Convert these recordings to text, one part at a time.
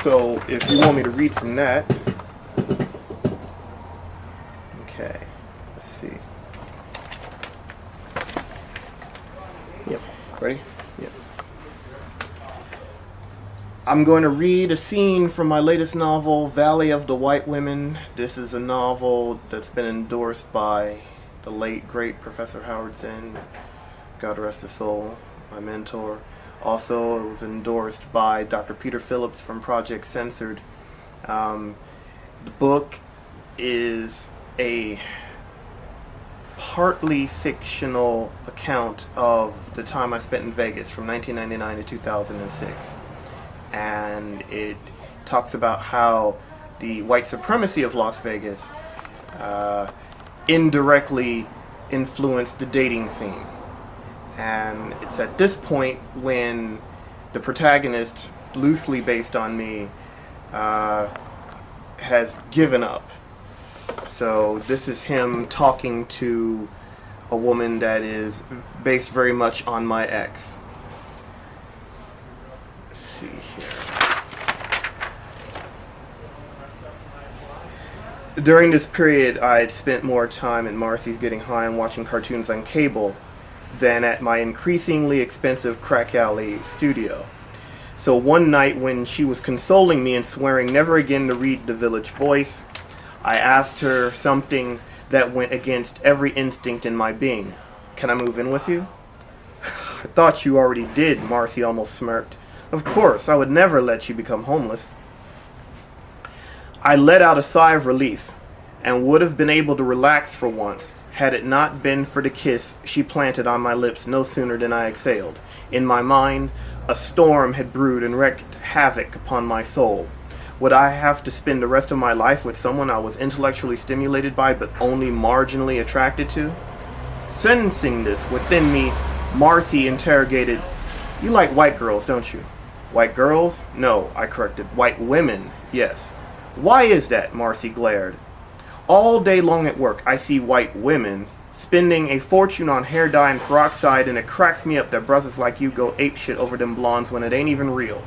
So if you want me to read from that, okay, let's see. Yep, ready? Yep. I'm going to read a scene from my latest novel, Valley of the White Women. This is a novel that's been endorsed by the late, great Professor Howard Zinn, God rest his soul, my mentor. Also, it was endorsed by Dr. Peter Phillips from Project Censored. The book is a partly fictional account of the time I spent in Vegas from 1999 to 2006. And it talks about how the white supremacy of Las Vegas indirectly influenced the dating scene. And it's at this point when the protagonist, loosely based on me, has given up. So this is him talking to a woman that is based very much on my ex. Let's see here. During this period, I had spent more time at Marcy's getting high and watching cartoons on cable than at my increasingly expensive crack alley studio. So one night when she was consoling me and swearing never again to read The Village Voice, I asked her something that went against every instinct in my being. Can I move in with you? I thought you already did, Marcy almost smirked. Of course, I would never let you become homeless. I let out a sigh of relief and would have been able to relax for once had it not been for the kiss she planted on my lips no sooner than I exhaled. In my mind, a storm had brewed and wreaked havoc upon my soul. Would I have to spend the rest of my life with someone I was intellectually stimulated by but only marginally attracted to? Sensing this within me, Marcy interrogated, "You like white girls, don't you?" "White girls? No," I corrected. "White women, yes." "Why is that?" Marcy glared. "All day long at work, I see white women spending a fortune on hair dye and peroxide, and it cracks me up that brothers like you go apeshit over them blondes when it ain't even real."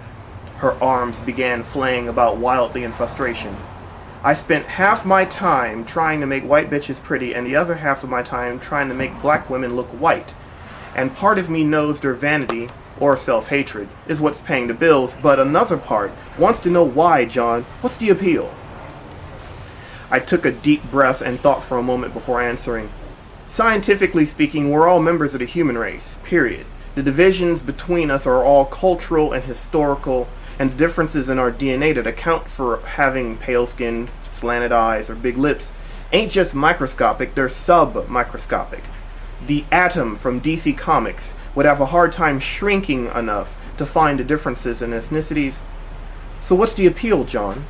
Her arms began flaying about wildly in frustration. "I spent half my time trying to make white bitches pretty and the other half of my time trying to make black women look white. And part of me knows their vanity, or self-hatred, is what's paying the bills, but another part wants to know why, John. What's the appeal?" I took a deep breath and thought for a moment before answering. "Scientifically speaking, we're all members of the human race, period. The divisions between us are all cultural and historical, and differences in our DNA that account for having pale skin, slanted eyes, or big lips ain't just microscopic, they're sub-microscopic. The Atom from DC Comics would have a hard time shrinking enough to find the differences in ethnicities. So what's the appeal, John?"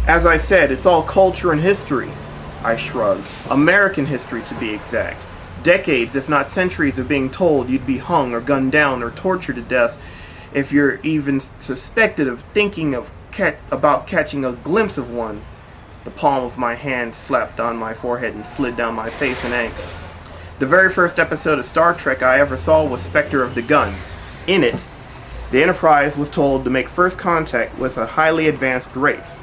"As I said, it's all culture and history." I shrugged. "American history, to be exact. Decades, if not centuries, of being told you'd be hung or gunned down or tortured to death if you're even suspected of thinking about catching a glimpse of one." The palm of my hand slapped on my forehead and slid down my face in angst. "The very first episode of Star Trek I ever saw was Spectre of the Gun. In it, the Enterprise was told to make first contact with a highly advanced race.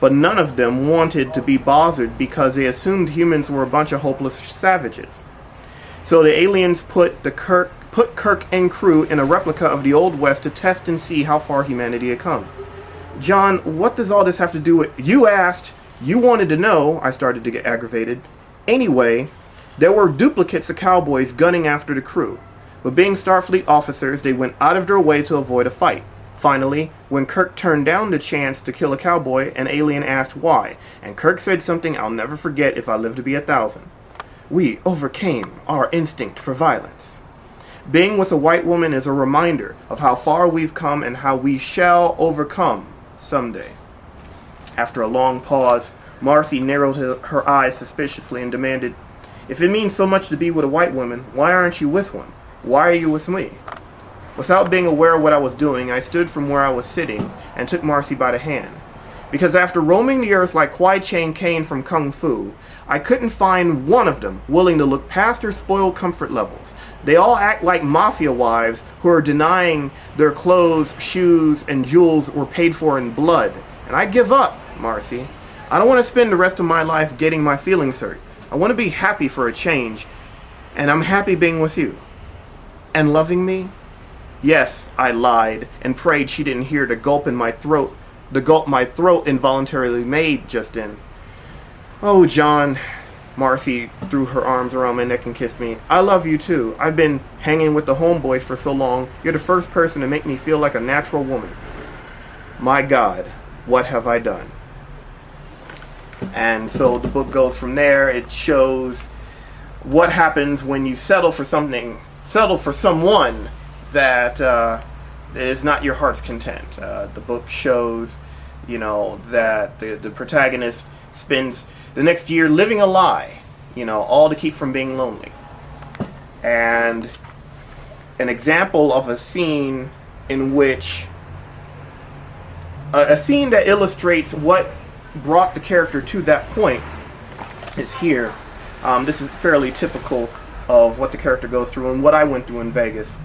But none of them wanted to be bothered because they assumed humans were a bunch of hopeless savages. So the aliens put Kirk and crew in a replica of the Old West to test and see how far humanity had come." "John, what does all this have to do with—" "You asked. You wanted to know." I started to get aggravated. "Anyway, there were duplicates of cowboys gunning after the crew. But being Starfleet officers, they went out of their way to avoid a fight. Finally, when Kirk turned down the chance to kill a cowboy, an alien asked why, and Kirk said something I'll never forget if I live to be 1,000. We overcame our instinct for violence. Being with a white woman is a reminder of how far we've come and how we shall overcome someday." After a long pause, Marcy narrowed her eyes suspiciously and demanded, "If it means so much to be with a white woman, why aren't you with one? Why are you with me?" Without being aware of what I was doing, I stood from where I was sitting and took Marcy by the hand. Because after roaming the earth like Kwai Chang Caine from Kung Fu, I couldn't find one of them willing to look past their spoiled comfort levels. They all act like mafia wives who are denying their clothes, shoes, and jewels were paid for in blood. And I give up, Marcy. I don't want to spend the rest of my life getting my feelings hurt. I want to be happy for a change, and I'm happy being with you. And loving me? Yes, I lied and prayed she didn't hear the gulp in my throat, the gulp my throat involuntarily made just then. Oh, John, Marcy threw her arms around my neck and kissed me. I love you too. I've been hanging with the homeboys for so long. You're the first person to make me feel like a natural woman. My God, what have I done? And so the book goes from there. It shows what happens when you settle for someone that is not your heart's content. The book shows, that the protagonist spends the next year living a lie, all to keep from being lonely. And an example of a scene in which a scene that illustrates what brought the character to that point is here. This is fairly typical of what the character goes through and what I went through in Vegas.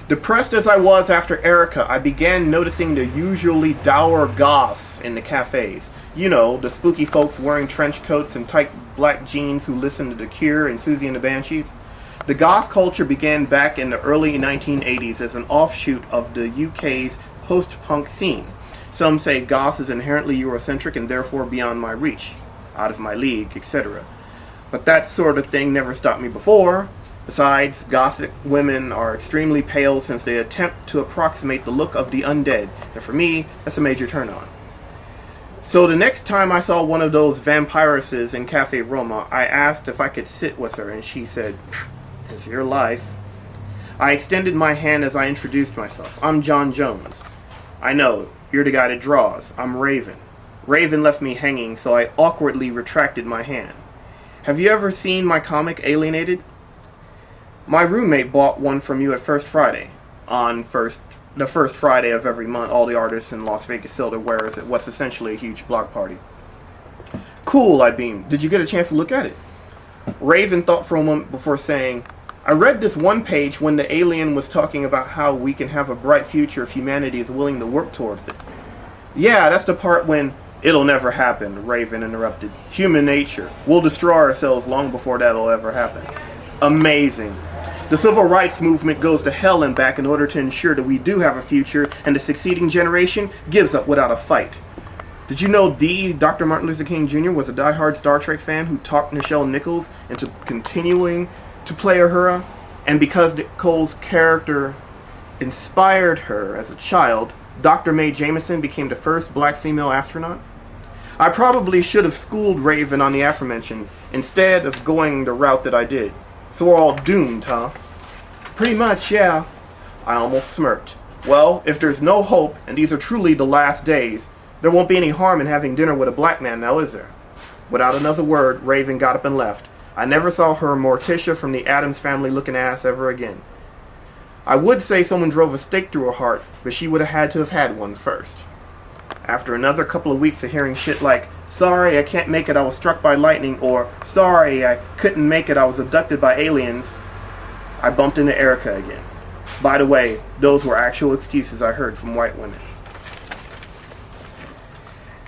Depressed as I was after Erica, I began noticing the usually dour goths in the cafes. The spooky folks wearing trench coats and tight black jeans who listened to The Cure and Susie and the Banshees. The goth culture began back in the early 1980s as an offshoot of the UK's post-punk scene. Some say goth is inherently Eurocentric and therefore beyond my reach, out of my league, etc. But that sort of thing never stopped me before. Besides, Gothic women are extremely pale since they attempt to approximate the look of the undead, and for me, that's a major turn-on. So the next time I saw one of those vampiresses in Cafe Roma, I asked if I could sit with her, and she said, "It's your life." I extended my hand as I introduced myself. I'm John Jones. I know, you're the guy that draws. I'm Raven. Raven left me hanging, so I awkwardly retracted my hand. Have you ever seen my comic Alienated? My roommate bought one from you at First Friday. On the first Friday of every month, all the artists in Las Vegas sell their wares at what's essentially a huge block party. Cool, I beamed. Did you get a chance to look at it? Raven thought for a moment before saying, I read this one page when the alien was talking about how we can have a bright future if humanity is willing to work towards it. Yeah, that's the part when, it'll never happen, Raven interrupted. Human nature. We'll destroy ourselves long before that'll ever happen. Amazing. The civil rights movement goes to hell and back in order to ensure that we do have a future and the succeeding generation gives up without a fight. Did you know Dr. Martin Luther King Jr. was a diehard Star Trek fan who talked Nichelle Nichols into continuing to play Uhura? And because Nicole's character inspired her as a child, Dr. Mae Jameson became the first black female astronaut? I probably should have schooled Raven on the aforementioned instead of going the route that I did. So we're all doomed, huh? Pretty much, yeah. I almost smirked. Well, if there's no hope, and these are truly the last days, there won't be any harm in having dinner with a black man now, is there? Without another word, Raven got up and left. I never saw her Morticia from the Addams Family looking ass ever again. I would say someone drove a stake through her heart, but she would have had to have had one first. After another couple of weeks of hearing shit like, sorry, I can't make it, I was struck by lightning, or sorry, I couldn't make it, I was abducted by aliens, I bumped into Erica again. By the way, those were actual excuses I heard from white women.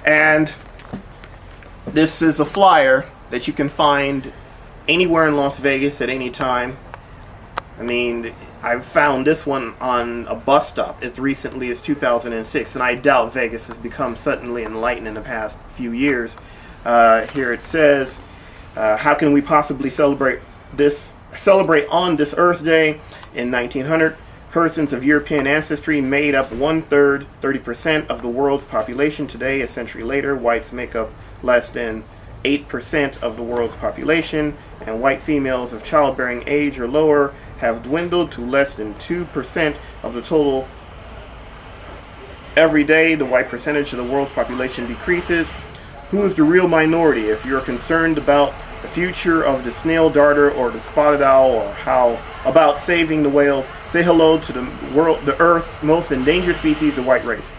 And this is a flyer that you can find anywhere in Las Vegas at any time. I mean, I found this one on a bus stop as recently as 2006, and I doubt Vegas has become suddenly enlightened in the past few years. Here it says, how can we possibly celebrate on this Earth Day in 1900? Persons of European ancestry made up 1/3, 30% of the world's population. Today, a century later, whites make up less than 8% of the world's population, and white females of childbearing age or lower have dwindled to less than 2% of the total. Every day, the white percentage of the world's population decreases. Who is the real minority? If you're concerned about the future of the snail darter or the spotted owl, or how about saving the whales, say hello to the Earth's most endangered species, the white race.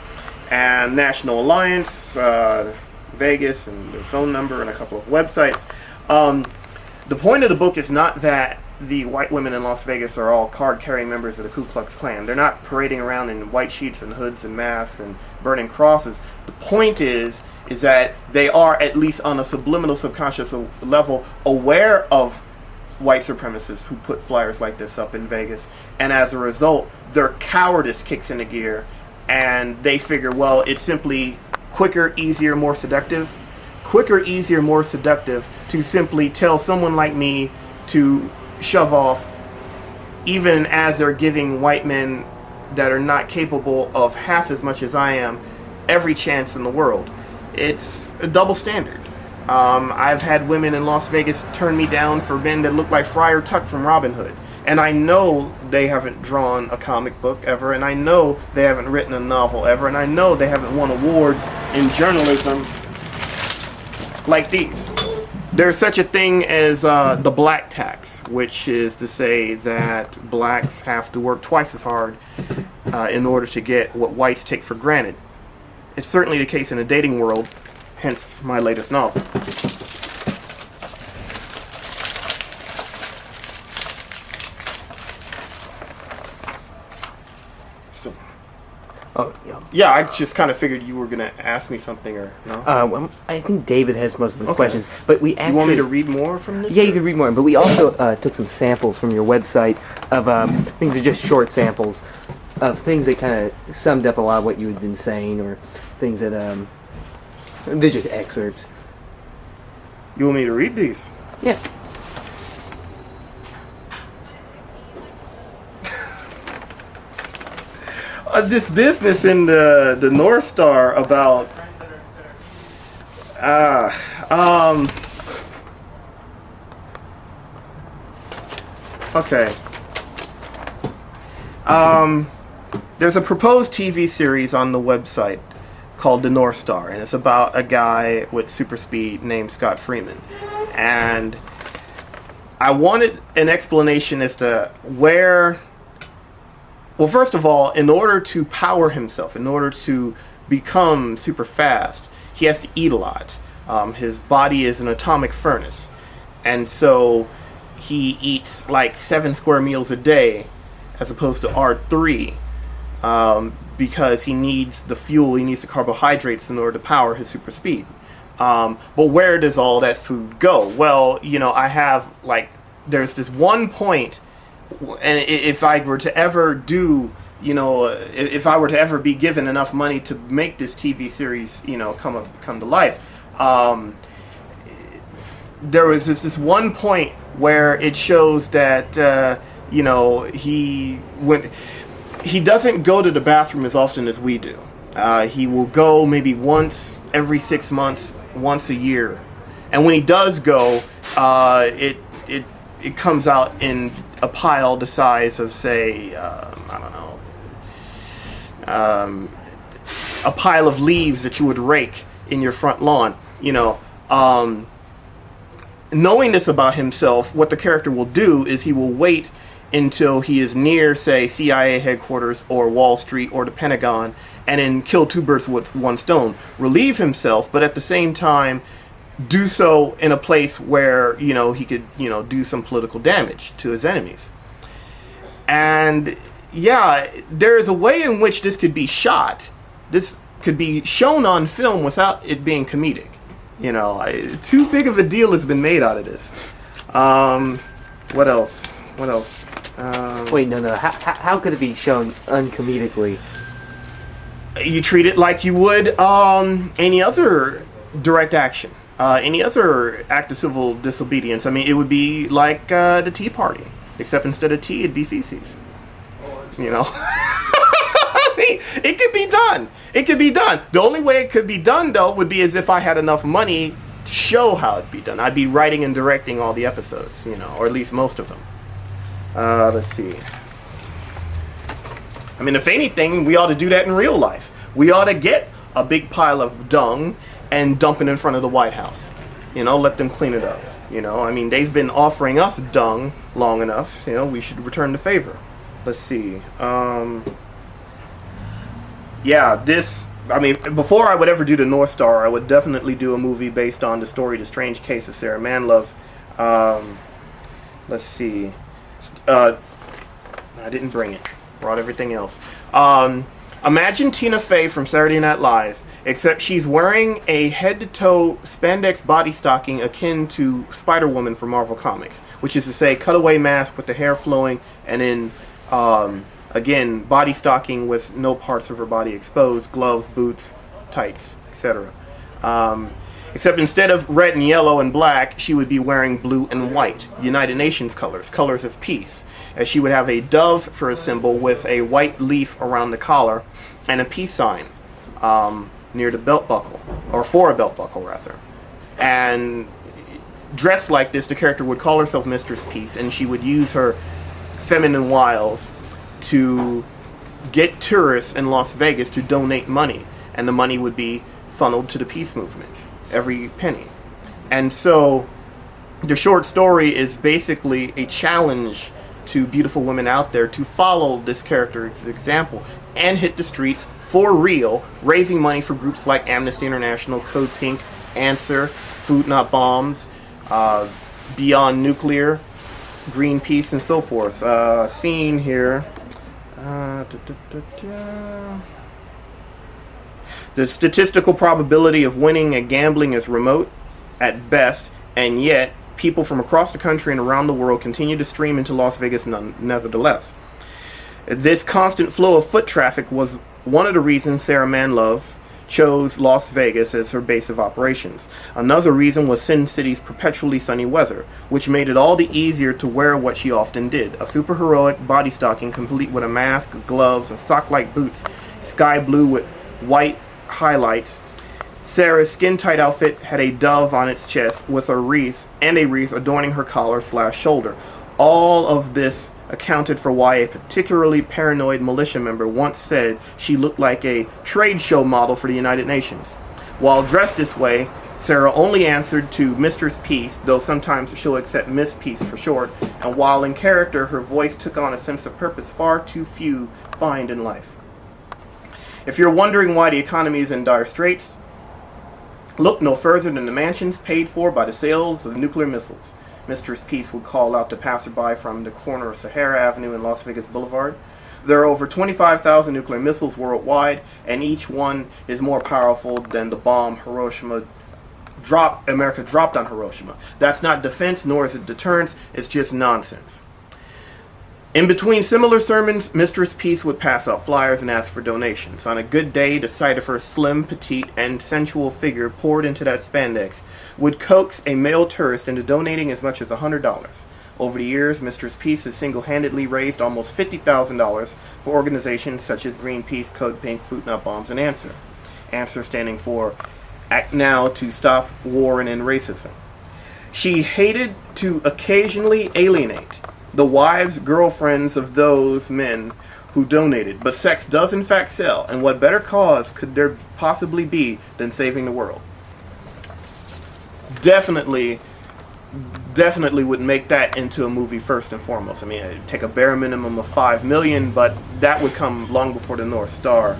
and National Alliance, Vegas, and their phone number, and a couple of websites. The point of the book is not that the white women in Las Vegas are all card-carrying members of the Ku Klux Klan. They're not parading around in white sheets and hoods and masks and burning crosses. The point is that they are, at least on a subliminal, subconscious level, aware of white supremacists who put flyers like this up in Vegas, and as a result, their cowardice kicks into gear, and they figure, well, it's simply quicker, easier, more seductive. Quicker, easier, more seductive to simply tell someone like me to shove off, even as they're giving white men that are not capable of half as much as I am every chance in the world. It's a double standard. I've had women in Las Vegas turn me down for men that look like Friar Tuck from Robin Hood. And I know they haven't drawn a comic book ever, and I know they haven't written a novel ever, and I know they haven't won awards in journalism like these. There's such a thing as the black tax, which is to say that blacks have to work twice as hard in order to get what whites take for granted. It's certainly the case in the dating world, hence my latest novel. Oh, yeah. Yeah, I just kind of figured you were going to ask me something, or no? Well, I think David has most of the questions, but we actually... You want me to read more from this? Yeah, you can read more, but we also took some samples from your website of things that are just short samples of things that kind of summed up a lot of what you had been saying, or things that, they're just excerpts. You want me to read these? Yeah. This business in the North Star about okay. There's a proposed TV series on the website called The North Star, and it's about a guy with super speed named Scott Freeman. And I wanted an explanation as to where... Well, first of all, in order to power himself, in order to become super fast, he has to eat a lot. His body is an atomic furnace. And so he eats like 7 square meals a day as opposed to R3 because he needs the fuel, he needs the carbohydrates in order to power his super speed. But where does all that food go? Well, you know, I have like, there's this one point. And if I were to ever do, you know, if I were to ever be given enough money to make this TV series, you know, come to life, there was this one point where it shows that, you know, he doesn't go to the bathroom as often as we do. He will go maybe once every 6 months, once a year, and when he does go, it comes out in a pile the size of, say, I don't know, a pile of leaves that you would rake in your front lawn. You know, knowing this about himself, what the character will do is he will wait until he is near, say, CIA headquarters or Wall Street or the Pentagon, and then kill 2 birds with 1 stone. Relieve himself, but at the same time do so in a place where, you know, he could, you know, do some political damage to his enemies. And yeah, there is a way in which this could be shot. This could be shown on film without it being comedic. You know, too big of a deal has been made out of this. What else? Wait, no. How could it be shown uncomedically? You treat it like you would any other direct action. Any other act of civil disobedience. I mean, it would be like the Tea Party, except instead of tea, it'd be feces. You know? I mean, it could be done. It could be done. The only way it could be done, though, would be as if I had enough money to show how it'd be done. I'd be writing and directing all the episodes, you know, or at least most of them. Let's see. I mean, if anything, we ought to do that in real life. We ought to get a big pile of dung and dump it in front of the White House. You know, let them clean it up. You know, I mean, they've been offering us dung long enough. You know, we should return the favor. Let's see. Yeah, this I mean, before I would ever do the North Star, I would definitely do a movie based on the story, The Strange Case of Sarah Manlove. Let's see. I didn't bring it. Brought everything else. Imagine Tina Fey from Saturday Night Live, except she's wearing a head-to-toe spandex body stocking akin to Spider-Woman from Marvel Comics, which is to say, cutaway mask with the hair flowing, and then, again, body stocking with no parts of her body exposed, gloves, boots, tights, etc. Except instead of red and yellow and black, she would be wearing blue and white, United Nations colors, colors of peace. As she would have a dove for a symbol with a white leaf around the collar and a peace sign near the belt buckle, or for a belt buckle rather. And dressed like this, the character would call herself Mistress Peace, and she would use her feminine wiles to get tourists in Las Vegas to donate money, and the money would be funneled to the peace movement, every penny. And so the short story is basically a challenge to beautiful women out there to follow this character's example and hit the streets for real, raising money for groups like Amnesty International, Code Pink, Answer, Food Not Bombs, Beyond Nuclear, Greenpeace, and so forth. Scene here. The statistical probability of winning at gambling is remote at best, and yet people from across the country and around the world continue to stream into Las Vegas nevertheless. This constant flow of foot traffic was one of the reasons Sarah Manlove chose Las Vegas as her base of operations. Another reason was Sin City's perpetually sunny weather, which made it all the easier to wear what she often did, a superheroic body stocking complete with a mask, gloves, and sock-like boots, sky blue with white highlights. Sarah's skin-tight outfit had a dove on its chest with a wreath adorning her collar/shoulder. All of this accounted for why a particularly paranoid militia member once said she looked like a trade show model for the United Nations. While dressed this way, Sarah only answered to Mistress Peace, though sometimes she'll accept Miss Peace for short, and while in character her voice took on a sense of purpose far too few find in life. If you're wondering why the economy is in dire straits, look no further than the mansions paid for by the sales of nuclear missiles. Mistress Peace would call out to passerby from the corner of Sahara Avenue and Las Vegas Boulevard. There are over 25,000 nuclear missiles worldwide, and each one is more powerful than the bomb America dropped on Hiroshima. That's not defense, nor is it deterrence. It's just nonsense. In between similar sermons, Mistress Peace would pass out flyers and ask for donations. On a good day, the sight of her slim, petite, and sensual figure poured into that spandex would coax a male tourist into donating as much as $100. Over the years, Mistress Peace has single-handedly raised almost $50,000 for organizations such as Greenpeace, Code Pink, Food Not Bombs, and Answer. Answer standing for Act Now to Stop War and End Racism. She hated to occasionally alienate the wives, girlfriends of those men who donated, but sex does in fact sell, and what better cause could there possibly be than saving the world? Definitely would make that into a movie first and foremost. I mean, it'd take a bare minimum of $5 million, but that would come long before the North Star.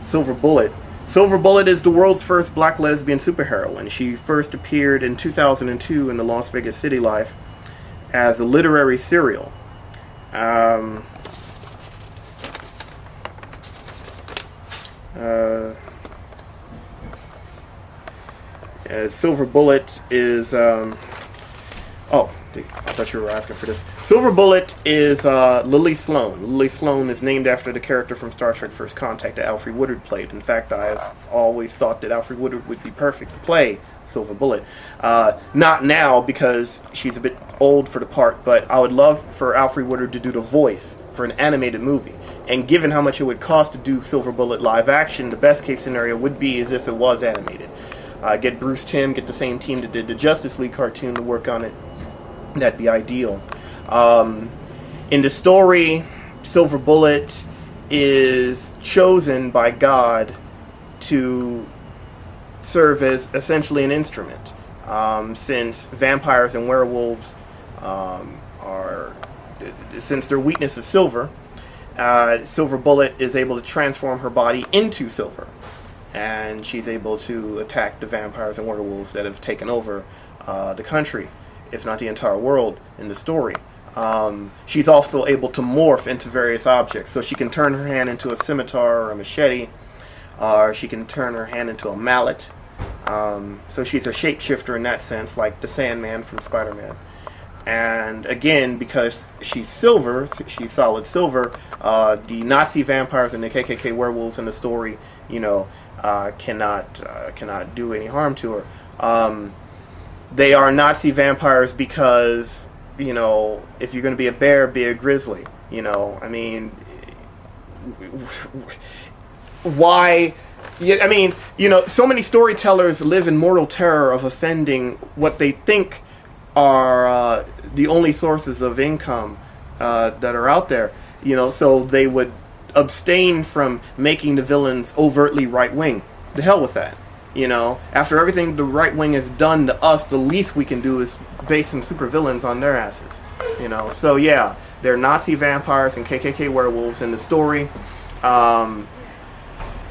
Silver Bullet. Silver Bullet is the world's first black lesbian superheroine. She first appeared in 2002 in the Las Vegas City Life as a literary serial. Silver Bullet is I thought you were asking for this. Silver Bullet is Lily Sloan. Lily Sloan is named after the character from Star Trek First Contact that Alfre Woodard played. In fact, I've always thought that Alfre Woodard would be perfect to play Silver Bullet. Not now, because she's a bit old for the part, but I would love for Alfre Woodard to do the voice for an animated movie. And given how much it would cost to do Silver Bullet live action, the best case scenario would be as if it was animated. Get Bruce Timm, get the same team that did the Justice League cartoon to work on it. That'd be ideal. In the story, Silver Bullet is chosen by God to serve as essentially an instrument, since vampires and werewolves since their weakness is silver, Silver Bullet is able to transform her body into silver, and she's able to attack the vampires and werewolves that have taken over the country, if not the entire world in the story. She's also able to morph into various objects, so she can turn her hand into a scimitar or a machete, or she can turn her hand into a mallet. So she's a shapeshifter in that sense, like the Sandman from Spider-Man. And again, because she's silver, she's solid silver, the Nazi vampires and the KKK werewolves in the story, cannot do any harm to her. They are Nazi vampires because, if you're going to be a bear, be a grizzly. I mean, why? Yeah, I mean, so many storytellers live in mortal terror of offending what they think are the only sources of income that are out there. So they would abstain from making the villains overtly right-wing. The hell with that. After everything the right wing has done to us, the least we can do is base some supervillains on their asses. So yeah, they're Nazi vampires and KKK werewolves in the story.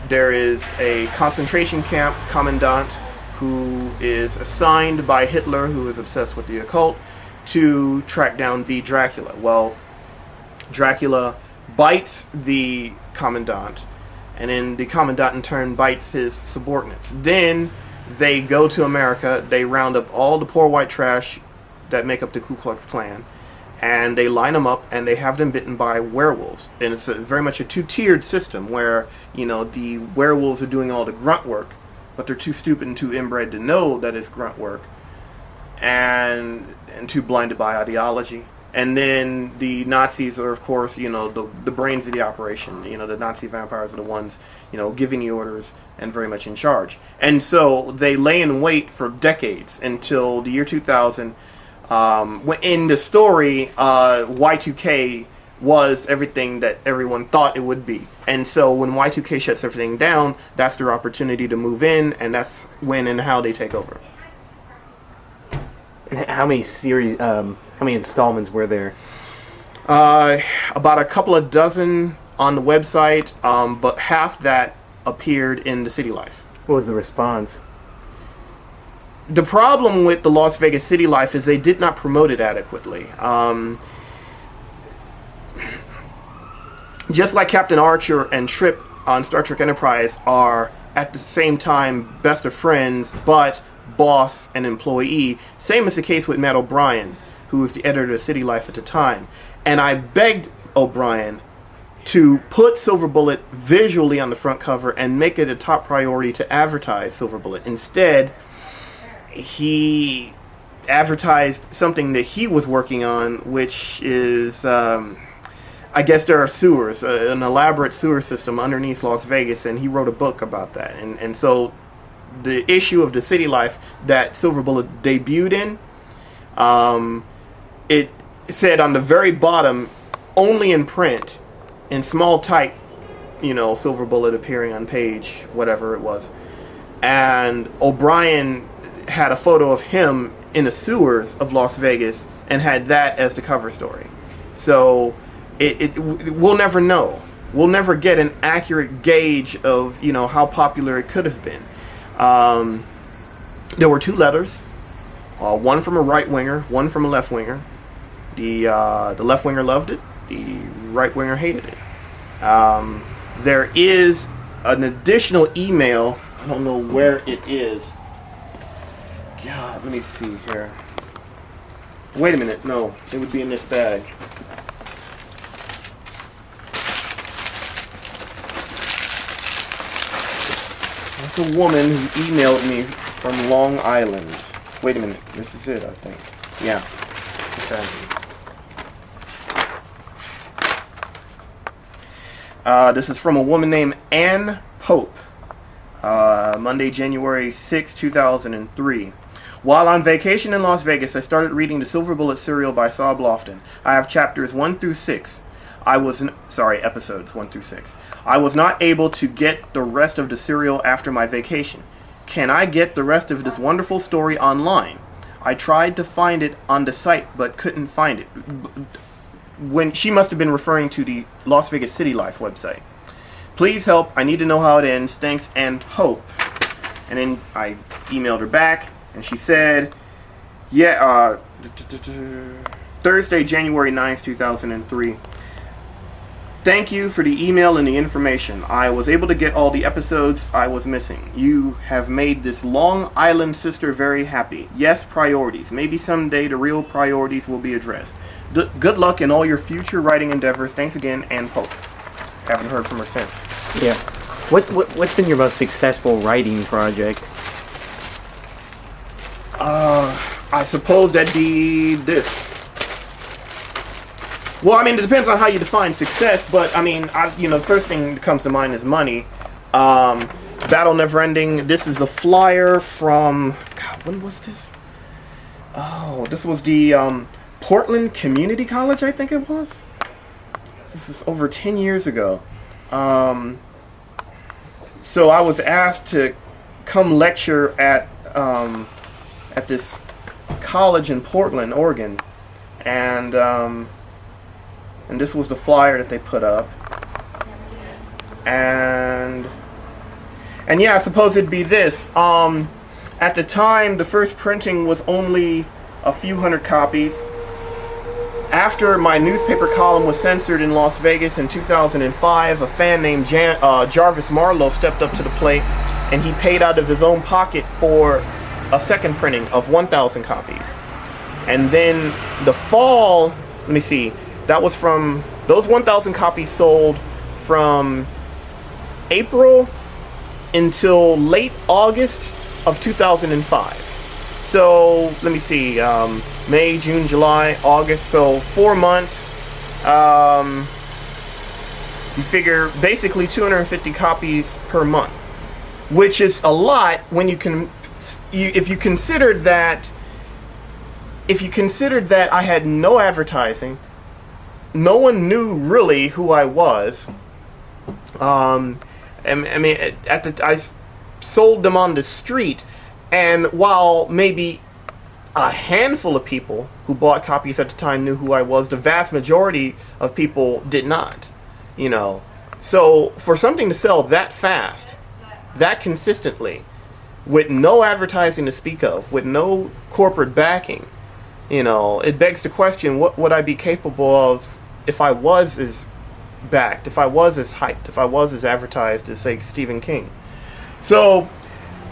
There is a concentration camp commandant who is assigned by Hitler, who is obsessed with the occult, to track down the Dracula. Well, Dracula bites the commandant, and then the commandant in turn bites his subordinates. Then they go to America, they round up all the poor white trash that make up the Ku Klux Klan, and they line them up and they have them bitten by werewolves. And it's very much a two-tiered system where, the werewolves are doing all the grunt work, but they're too stupid and too inbred to know that it's grunt work, and too blinded by ideology. And then the Nazis are, of course, the brains of the operation. The Nazi vampires are the ones, giving the orders and very much in charge. And so they lay in wait for decades until the year 2000. In the story, Y2K was everything that everyone thought it would be. And so when Y2K shuts everything down, that's their opportunity to move in, and that's when and how they take over. How many how many installments were there? About a couple of dozen on the website, but half that appeared in the City Life. What was the response? The problem with the Las Vegas City Life is they did not promote it adequately. Just like Captain Archer and Trip on Star Trek Enterprise are at the same time best of friends, but boss and employee. Same is the case with Matt O'Brien, who was the editor of City Life at the time. And I begged O'Brien to put Silver Bullet visually on the front cover and make it a top priority to advertise Silver Bullet. Instead, he advertised something that he was working on, which is, I guess there are sewers, an elaborate sewer system underneath Las Vegas, and he wrote a book about that. And so the issue of the City Life that Silver Bullet debuted in, it said on the very bottom, only in print, in small type, Silver Bullet appearing on page whatever it was. And O'Brien had a photo of him in the sewers of Las Vegas and had that as the cover story. So we'll never know. We'll never get an accurate gauge of how popular it could have been. There were two letters, one from a right winger, one from a left winger. The left winger loved it. The right winger hated it. There is an additional email. I don't know where it is. God, let me see here. Wait a minute. No, it would be in this bag. There's a woman who emailed me from Long Island. Wait a minute. This is it, I think. Yeah. Okay. This is from a woman named Ann Pope. Monday, January 6, 2003. While on vacation in Las Vegas, I started reading the Silver Bullet serial by Saul Blofton. I have chapters 1 through 6. Episodes 1 through 6. I was not able to get the rest of the serial after my vacation. Can I get the rest of this wonderful story online? I tried to find it on the site, but couldn't find it. when she must have been referring to the Las Vegas City Life website. Please help. I need to know how it ends. Thanks and hope. And then I emailed her back, and she said, yeah, Thursday, January 9th, 2003. Thank you for the email and the information. I was able to get all the episodes I was missing. You have made this Long Island sister very happy. Yes, priorities. Maybe someday the real priorities will be addressed. Good luck in all your future writing endeavors. Thanks again, and hope. Haven't heard from her since. Yeah. What's been your most successful writing project? I suppose that'd be this. Well, I mean, it depends on how you define success, but I mean, the first thing that comes to mind is money. Battle Never Ending. This is a flyer from, God, when was this? Oh, this was the Portland Community College, I think it was. This is over 10 years ago. So I was asked to come lecture at this college in Portland, Oregon, and this was the flyer that they put up, and yeah, I suppose it'd be this. At the time, the first printing was only a few hundred copies. After my newspaper column was censored in Las Vegas in 2005, a fan named Jarvis Marlowe stepped up to the plate, and he paid out of his own pocket for a second printing of 1,000 copies. And then the fall, let me see, that was from, those 1,000 copies sold from April until late August of 2005. So, let me see, May, June, July, August, so 4 months. You figure basically 250 copies per month, which is a lot when if you considered that I had no advertising, no one knew really who I was. I sold them on the street, and while maybe a handful of people who bought copies at the time knew who I was, the vast majority of people did not. So for something to sell that fast, that consistently, with no advertising to speak of, with no corporate backing, it begs the question, what would I be capable of if I was as backed, if I was as hyped, if I was as advertised as, say, Stephen King? So,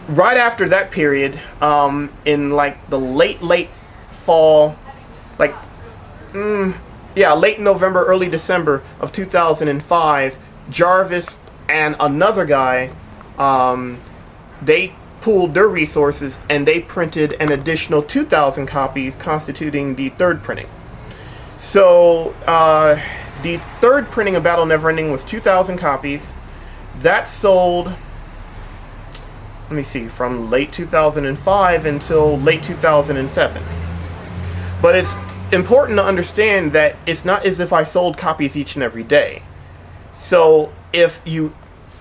right after that period, in like the late fall, late November, early December of 2005, Jarvis and another guy, they pooled their resources and they printed an additional 2,000 copies, constituting the third printing. So the third printing of Battle Never Ending was 2,000 copies. That sold, let me see, from late 2005 until late 2007. But it's important to understand that it's not as if I sold copies each and every day. So if you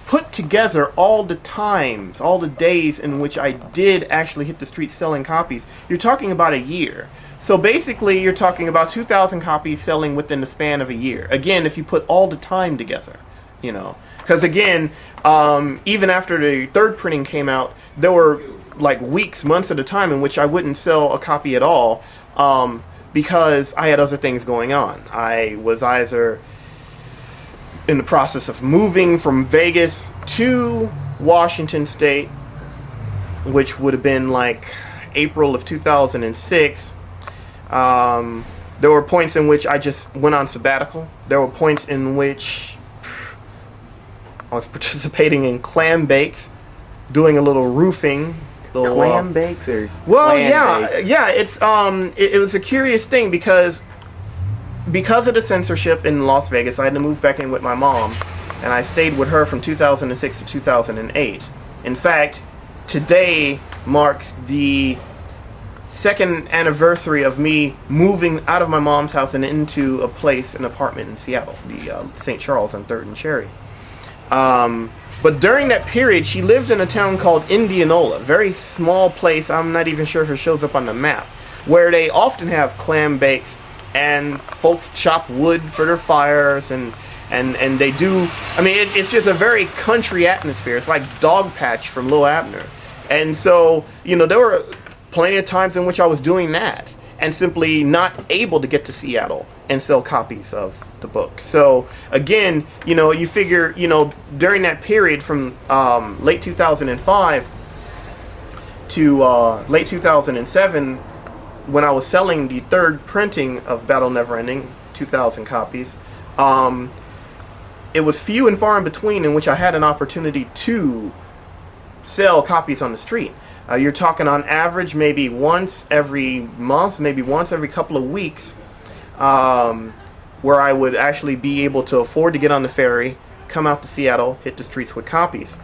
put together all the times, all the days in which I did actually hit the streets selling copies, you're talking about a year. So basically, you're talking about 2,000 copies selling within the span of a year. Again, if you put all the time together, Because again, even after the third printing came out, there were like weeks, months at a time in which I wouldn't sell a copy at all, because I had other things going on. I was either in the process of moving from Vegas to Washington State, which would have been like April of 2006. There were points in which I just went on sabbatical. There were points in which I was participating in clam bakes, doing a little roofing. Clam bakes or well, bakes? yeah. It's it was a curious thing because of the censorship in Las Vegas, I had to move back in with my mom, and I stayed with her from 2006 to 2008. In fact, today marks the second anniversary of me moving out of my mom's house and into an apartment in Seattle, the St. Charles on 3rd and Cherry. But during that period, she lived in a town called Indianola, very small place. I'm not even sure if it shows up on the map, where they often have clam bakes and folks chop wood for their fires, and they do. I mean, it's just a very country atmosphere. It's like Dog Patch from Lil Abner. And so, there were plenty of times in which I was doing that and simply not able to get to Seattle and sell copies of the book. So again, you figure, during that period from late 2005 to late 2007, when I was selling the third printing of Battle Never Ending, 2,000 copies, it was few and far in between in which I had an opportunity to sell copies on the street. You're talking on average maybe once every month, maybe once every couple of weeks, where I would actually be able to afford to get on the ferry, come out to Seattle, hit the streets with copies.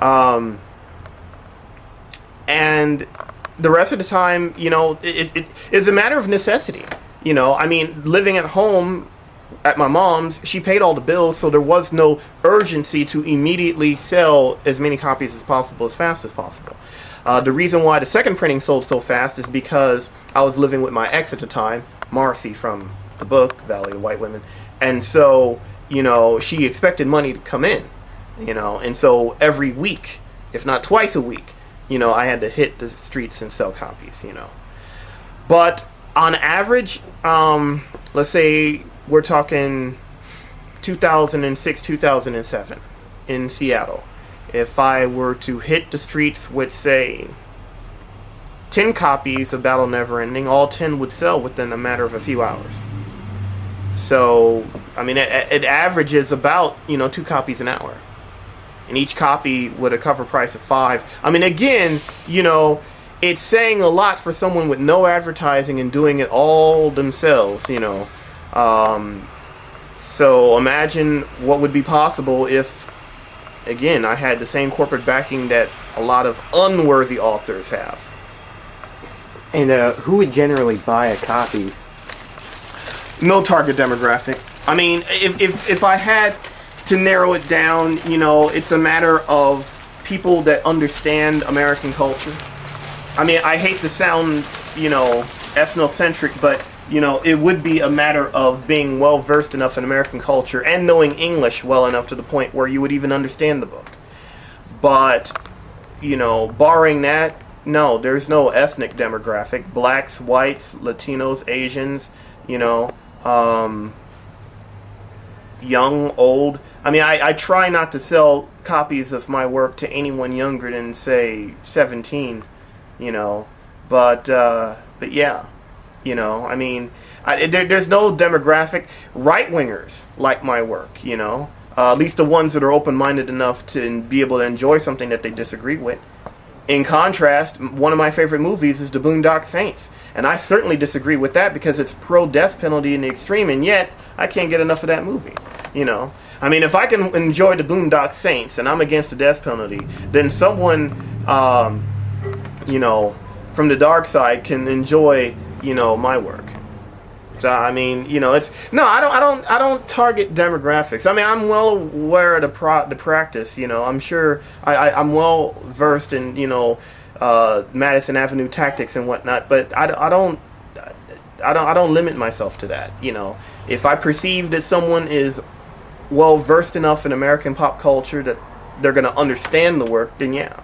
And the rest of the time, it's a matter of necessity. I mean, living at home at my mom's, she paid all the bills, so there was no urgency to immediately sell as many copies as possible, as fast as possible. The reason why the second printing sold so fast is because I was living with my ex at the time, Marcy from the book, Valley of White Women. And so, she expected money to come in, and so every week, if not twice a week, I had to hit the streets and sell copies, But on average, let's say we're talking 2006, 2007 in Seattle. If I were to hit the streets with, say, 10 copies of Battle Never Ending, all 10 would sell within a matter of a few hours. So, I mean, it averages about, 2 copies an hour. And each copy with a cover price of $5. I mean, again, it's saying a lot for someone with no advertising and doing it all themselves, So imagine what would be possible if, again, I had the same corporate backing that a lot of unworthy authors have. And who would generally buy a copy? No target demographic. I mean, if I had to narrow it down, it's a matter of people that understand American culture. I mean, I hate to sound, ethnocentric, but, it would be a matter of being well versed enough in American culture and knowing English well enough to the point where you would even understand the book. But, barring that, no, there's no ethnic demographic. Blacks, whites, Latinos, Asians, young, old. I mean, I try not to sell copies of my work to anyone younger than, say, 17, but yeah, I mean, there's no demographic. Right-wingers like my work, at least the ones that are open-minded enough to be able to enjoy something that they disagree with. In contrast, one of my favorite movies is The Boondock Saints, and I certainly disagree with that because it's pro-death penalty in the extreme, and yet I can't get enough of that movie, I mean, if I can enjoy The Boondock Saints and I'm against the death penalty, then someone, from the dark side can enjoy, my work. So I mean, it's no, I don't target demographics. I mean, I'm well aware of the practice. I'm sure I'm well versed in Madison Avenue tactics and whatnot. But I don't limit myself to that. If I perceive that someone is well versed enough in American pop culture that they're going to understand the work, then yeah.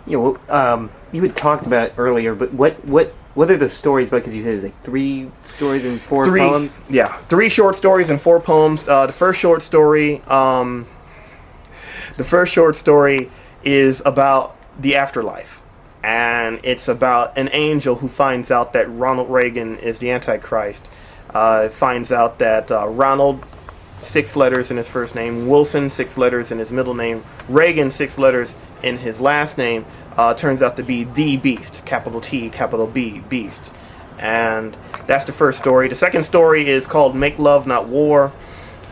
You had talked about earlier, but what are the stories about? Because you said it was like 3 stories and 4 poems. Yeah, 3 short stories and 4 poems. The first short story is about the afterlife, and it's about an angel who finds out that Ronald Reagan is the Antichrist. Finds out that Ronald, 6 letters in his first name, Wilson, 6 letters in his middle name, Reagan, 6 letters in his last name, turns out to be the Beast, capital T, capital B, Beast. And that's the first story. The second story is called Make Love Not War,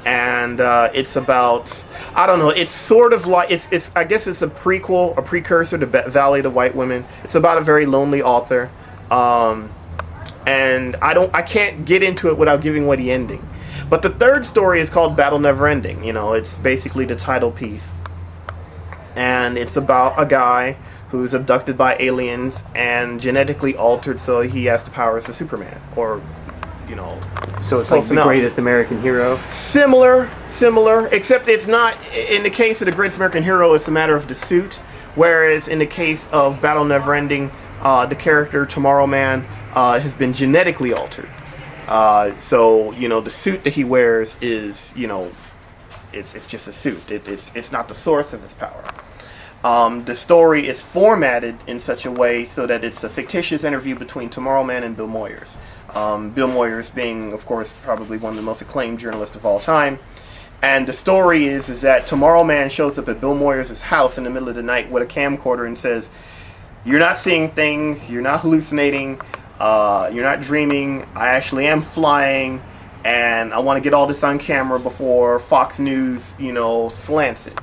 and it's about, I don't know, it's sort of like, it's I guess it's a prequel, a precursor to Valley of the White Women. It's about a very lonely author, and I can't get into it without giving away the ending. But the third story is called Battle Never Ending. It's basically the title piece. And it's about a guy who's abducted by aliens and genetically altered so he has the powers of Superman. Or So it's like close the enough. greatest American hero. Similar, except it's not. In the case of the greatest American hero, it's a matter of the suit. Whereas in the case of Battle Never Ending, the character Tomorrow Man has been genetically altered. So the suit that he wears is it's just a suit. It's not the source of his power. The story is formatted in such a way so that it's a fictitious interview between Tomorrow Man and Bill Moyers. Bill Moyers being, of course, probably one of the most acclaimed journalists of all time. And the story is that Tomorrow Man shows up at Bill Moyers' house in the middle of the night with a camcorder and says, "You're not seeing things, you're not hallucinating, you're not dreaming, I actually am flying, and I want to get all this on camera before Fox News, slants it."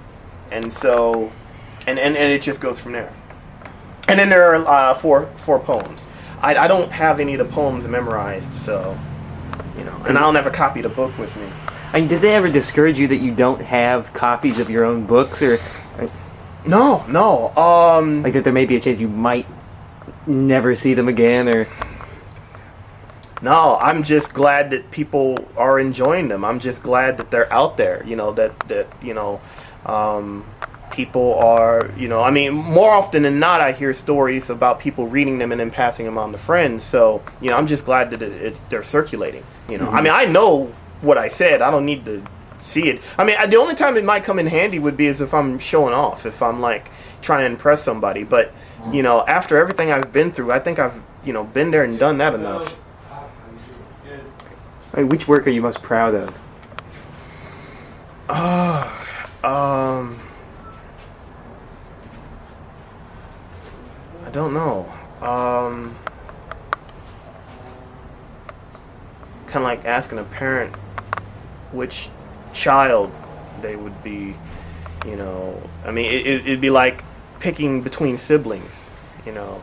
And so, and it just goes from there. And then there are four poems. I don't have any of the poems memorized, so, and I don't have a copy of the book with me. I mean, does it ever discourage you that you don't have copies of your own books, or No. like that there may be a chance you might never see them again, or? No, I'm just glad that people are enjoying them. I'm just glad that they're out there. People are. I mean, more often than not, I hear stories about people reading them and then passing them on to friends. So, I'm just glad that they're circulating. Mm-hmm. I mean, I know what I said. I don't need to see it. I mean, the only time it might come in handy would be as if I'm showing off, if I'm like trying to impress somebody. But after everything I've been through, I think I've been there and done that enough. I mean, which work are you most proud of? I don't know. Kind of like asking a parent which child they would be. I mean, it'd be like picking between siblings. God.